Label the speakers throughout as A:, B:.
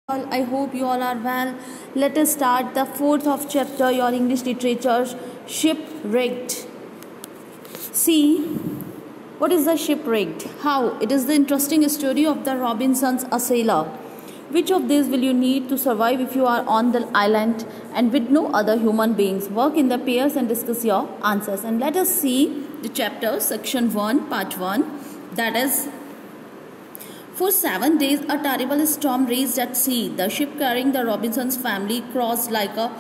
A: I hope you all are well. Let us start the fourth of chapter, your English literature, shipwrecked. See, what is the shipwrecked? How? It is the interesting story of the Robinsons, a sailor. Which of these will you need to survive if you are on the island and with no other human beings? Work in the pairs and discuss your answers. And let us see the chapter, section 1, part 1. That is, for 7 days, a terrible storm raged at sea. The ship carrying the Robinsons family tossed like a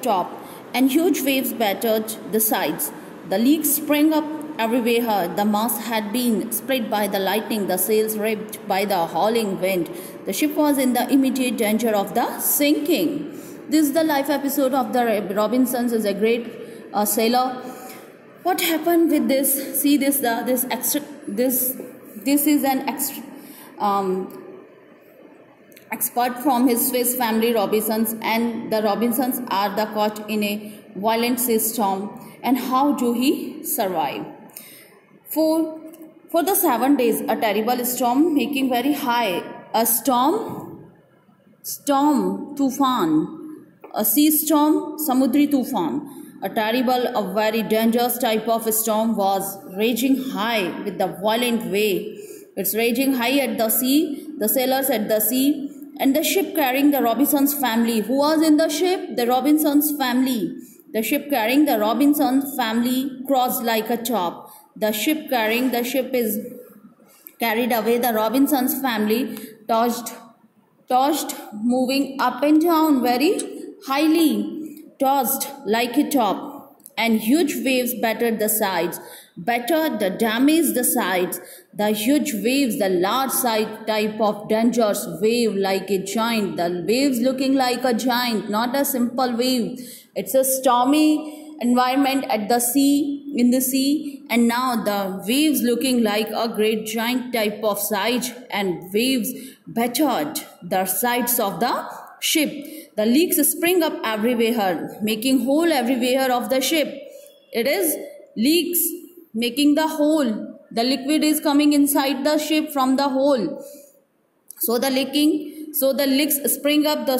A: top, and huge waves battered the sides. The leaks sprang up everywhere. The mast had been split by the lightning, the sails ripped by the howling wind. The ship was in the immediate danger of the sinking. This is the life episode of the Robinsons. Is a great sailor. What happened with this? See this is an expert from his Swiss family Robinsons, and the Robinsons are the caught in a violent sea storm. And how do he survive? For the 7 days, a terrible storm making very high, a storm tufan, a sea storm, samudri tufan. A terrible, a very dangerous type of storm was raging high with the violent wave. It's raging high at the sea, the sailors at the sea, and the ship carrying the Robinsons family. Who was in the ship? The Robinsons family. The ship carrying the Robinsons family crossed like a top. The ship is carried away. The Robinsons family tossed, moving up and down very highly. Tossed like a top, and huge waves battered the sides, damaged the sides. The huge waves, the large side type of dangerous wave like a giant, the waves looking like a giant, not a simple wave. It's a stormy environment at the sea, in the sea, and now the waves looking like a great giant type of size, and waves battered the sides of the ship. The leaks spring up everywhere, making hole everywhere of the ship. It is leaks making the hole. The liquid is coming inside the ship from the hole. So the leaks spring up. The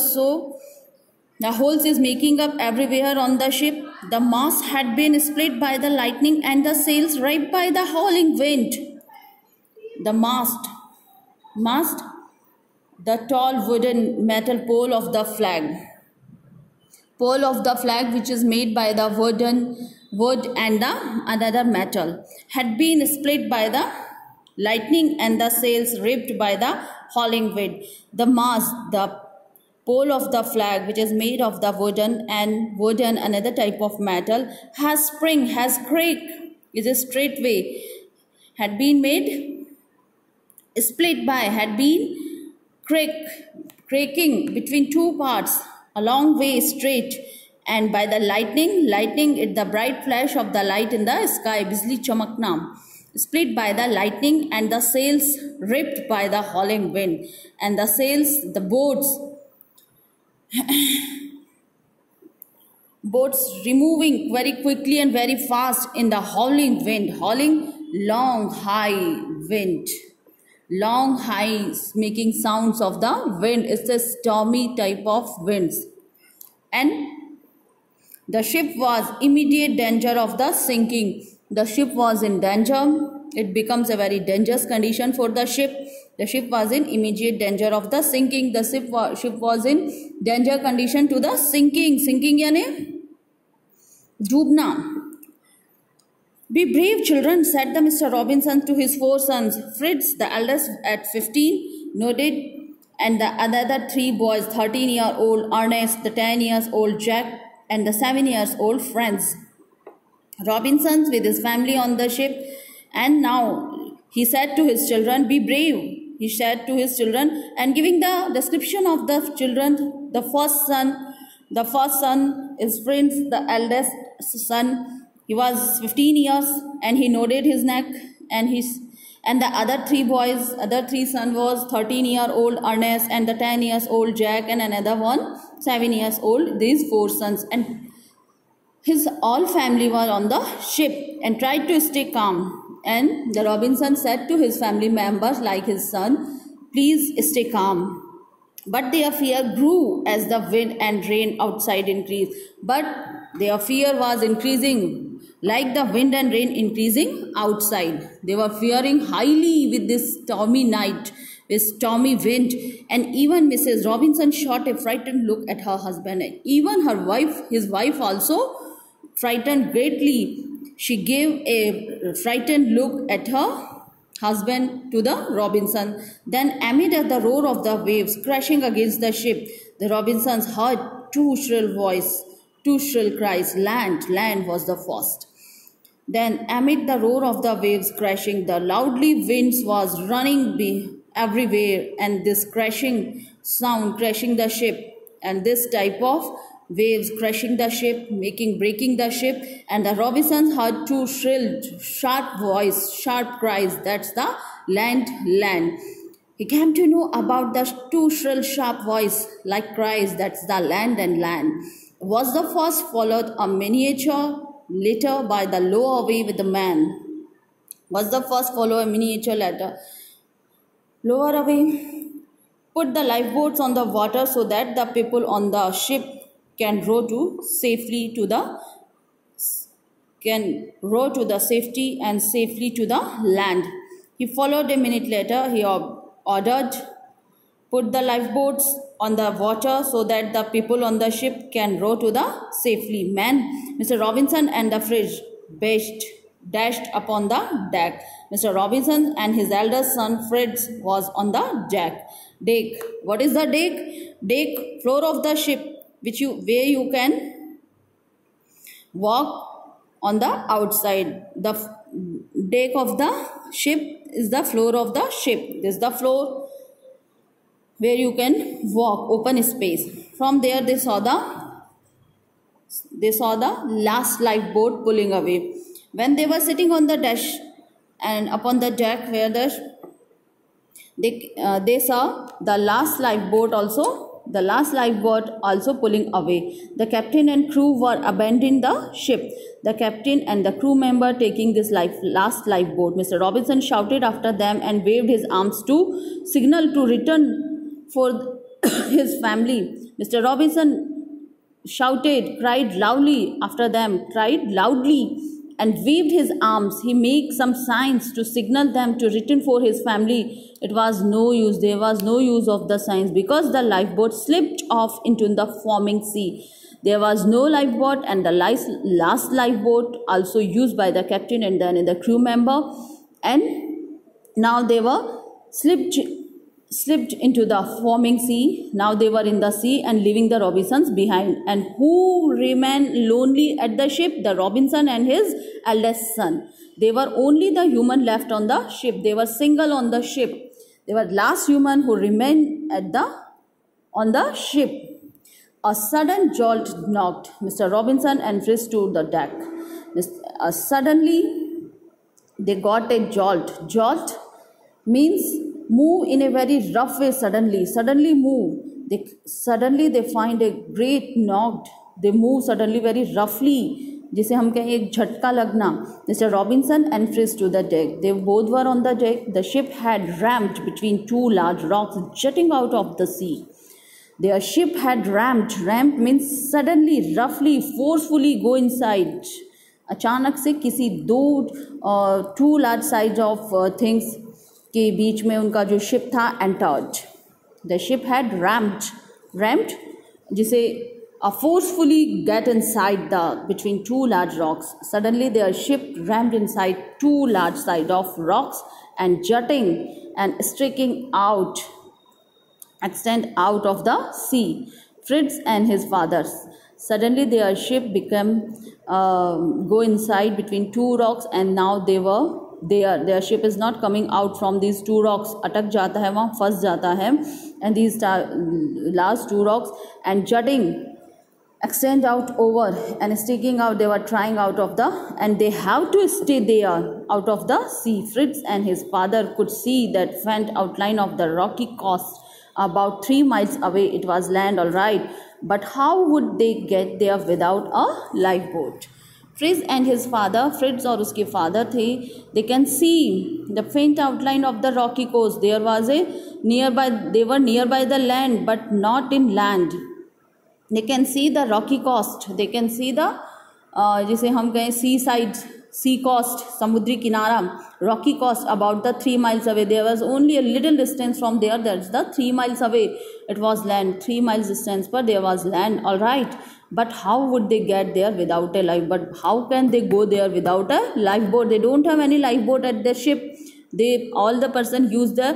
A: holes is making up everywhere on the ship. The mast had been split by the lightning and the sails ripped by the howling wind. The mast, the tall wooden metal pole of the flag, which is made by the wood and the another metal, had been split by the lightning and the sails ripped by the howling wind. The mast, the pole of the flag, which is made of the wooden another type of metal, has cracked, is a straightway, had been cracking between two parts, a long way straight, and by the lightning, the bright flash of the light in the sky, bijli chamakna, split by the lightning, and the sails ripped by the howling wind, and the boats removing very quickly and very fast in the howling wind, long highs, making sounds of the wind. It's a stormy type of winds. And the ship was immediate danger of the sinking. The ship was in danger. It becomes a very dangerous condition for the ship. The ship was in immediate danger of the sinking. The ship was in danger condition to the sinking. Sinking yani Dumna. Be brave, children, said the Mr. Robinson to his 4 sons. Fritz, the eldest at 15, nodded, and the other 3 boys, 13-year-old Ernest, the 10-year-old Jack, and the 7-year-old Franz Robinson with his family on the ship. And now he said to his children, be brave. He said to his children, and giving the description of the children, the first son is Franz, the eldest son. He was 15 years and he nodded his neck, and the other 3 sons was 13-year-old Ernest and the 10-year-old Jack, and another one 7-year-old. These 4 sons and his all family were on the ship and tried to stay calm. And the Robinson said to his family members, like his son, Please stay calm. But their fear grew as the wind and rain outside increased. But their fear was increasing, like the wind and rain increasing outside. They were fearing highly with this stormy night, with stormy wind. And even Mrs. Robinson shot a frightened look at her husband. And even his wife also frightened greatly. She gave a frightened look at her husband to the Robinson. Then, amid the roar of the waves crashing against the ship, the Robinsons heard two shrill cries. Land, land was the first. Then, amid the roar of the waves crashing, the loudly winds was running everywhere, and this crashing sound crashing the ship, and this type of waves crashing the ship, breaking the ship, and the Robinsons heard two shrill, sharp cries. That's the land, land. He came to know about the two shrill, sharp voice like cries. That's the land and land. Was the first followed a miniature later by the low away with the man. Was the first follow a miniature later lower away? Put the lifeboats on the water so that the people on the ship can row to safety to the safety and safely to the land. He followed a minute later. He ordered, put the lifeboats on the water so that the people on the ship can row to the safely. Men, Mr. Robinson and the Fridge dashed upon the deck. Mr. Robinson and his eldest son Fritz was on the deck. Deck. What is the deck? Deck, floor of the ship, where you can walk on the outside. The deck of the ship is the floor of the ship. This is the floor where you can walk, open space. From there they saw the last lifeboat pulling away. When they were sitting on the dash and upon the deck where they saw the last lifeboat also pulling away. The captain and crew were abandoning the ship. The captain and the crew member taking this last lifeboat. Mr. Robinson shouted after them and waved his arms to signal to return for his family. Mr. Robinson cried loudly after them, and waved his arms. He made some signs to signal them to return for his family. It was no use. There was no use of the signs because the lifeboat slipped off into the foaming sea. There was no lifeboat, and the last lifeboat also used by the captain and then the crew member, and now they were slipped into the foaming sea. Now they were in the sea and leaving the Robinsons behind. And who remained lonely at the ship? The Robinson and his eldest son. They were only the human left on the ship. They were single on the ship. They were last human who remained on the ship. A sudden jolt knocked Mr. Robinson and Fritz to the deck. Suddenly they got a jolt. Jolt means move in a very rough way. Suddenly move. They find a great knocked. They move suddenly very roughly. जिसे हम कहें एक झटका लगना. Mr. Robinson and Fritz to the deck. They both were on the deck. The ship had rammed between two large rocks jutting out of the sea. Their ship had rammed. Rammed means suddenly, roughly, forcefully go inside. अचानक से किसी two large sides of things के बीच में उनका जो ship था entered. The ship had rammed जिसे forcefully get inside between two large rocks. Suddenly their ship rammed inside two large side of rocks and jutting and sticking out, extend out of the sea. Fritz and his father. Suddenly their ship go inside between two rocks, and now they were there. Their ship is not coming out from these two rocks. अटक जाता है, वहाँ फंस जाता है. And these last two rocks and jutting extend out over and sticking out. They were trying out of and they have to stay there out of the sea. Fritz and his father could see that faint outline of the rocky coast about 3 miles away. It was land, all right, but how would they get there without a lifeboat? Fritz and his father, Fritz और उसके father थे, they can see the faint outline of the rocky coast. There was a nearby, they were nearby the land but not in land. They can see the rocky coast, they can see the जिसे हम कहें सी side, सी coast, समुद्री किनारा, rocky coast about the 3 miles away. There was only a little distance from there, that's the 3 miles away it was land, 3 miles distance, but there was land, all right. But how would they get there without a life? But how can they go there without a lifeboat? They don't have any lifeboat at the ship. They, all the person use the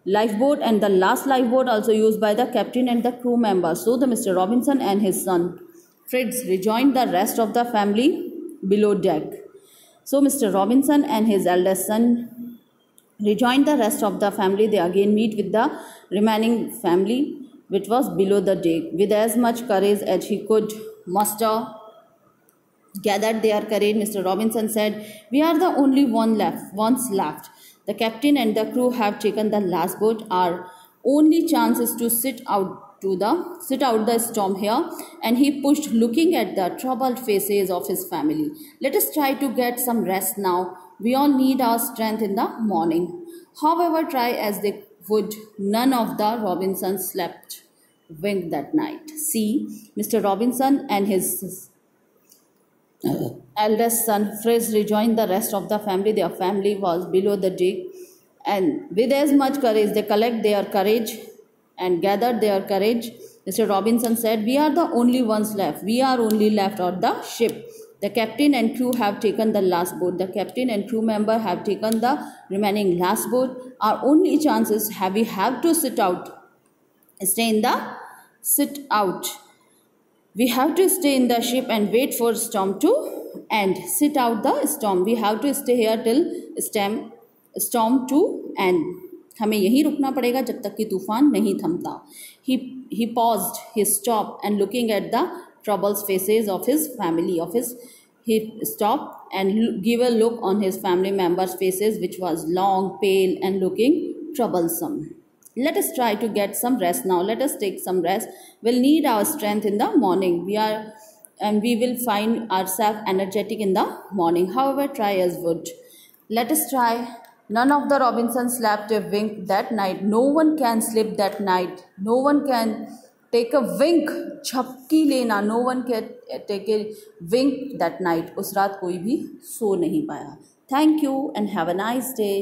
A: lifeboat, and the last lifeboat also used by the captain and the crew members. So the Mr. Robinson and his son Fritz rejoined the rest of the family below deck. So Mr. Robinson and his eldest son rejoined the rest of the family. They again meet with the remaining family which was below the deck. With as much courage as he could muster, gathered their courage, Mr. Robinson said, "We are the only ones left. The captain and the crew have taken the last boat. Our only chance is to sit out the storm here." And he pushed, looking at the troubled faces of his family. "Let us try to get some rest now. We all need our strength in the morning." However, try as they would, none of the Robinsons slept wink that night. See, Mr. Robinson and his eldest son Fritz rejoined the rest of the family. Their family was below the deck, and with as much courage they collect their courage and gathered their courage. Mr. Robinson said, "We are the only ones left. We are only left on the ship. The captain and crew have taken the last boat. The captain and crew member have taken the remaining last boat. Our only chance is we have to sit out. We have to stay in the ship and wait for storm to end. Sit out the storm. We have to stay here till storm to end. हमें यहीं रुकना पड़ेगा जब तक कि तूफान नहीं थमता." He paused, he stopped, and looking at the troubled faces of his family, he stopped and gave a look on his family members' faces, which was long, pale, and looking troublesome. "Let us try to get some rest now. Let us take some rest. We'll need our strength in the morning. We will find ourselves energetic in the morning. However, try as would. Let us try." None of the Robinsons slept a wink that night. No one can sleep that night. No one can take a wink, झपकी लेना. No one can take a wink that night. उस रात कोई भी सो नहीं पाया. Thank you and have a nice day.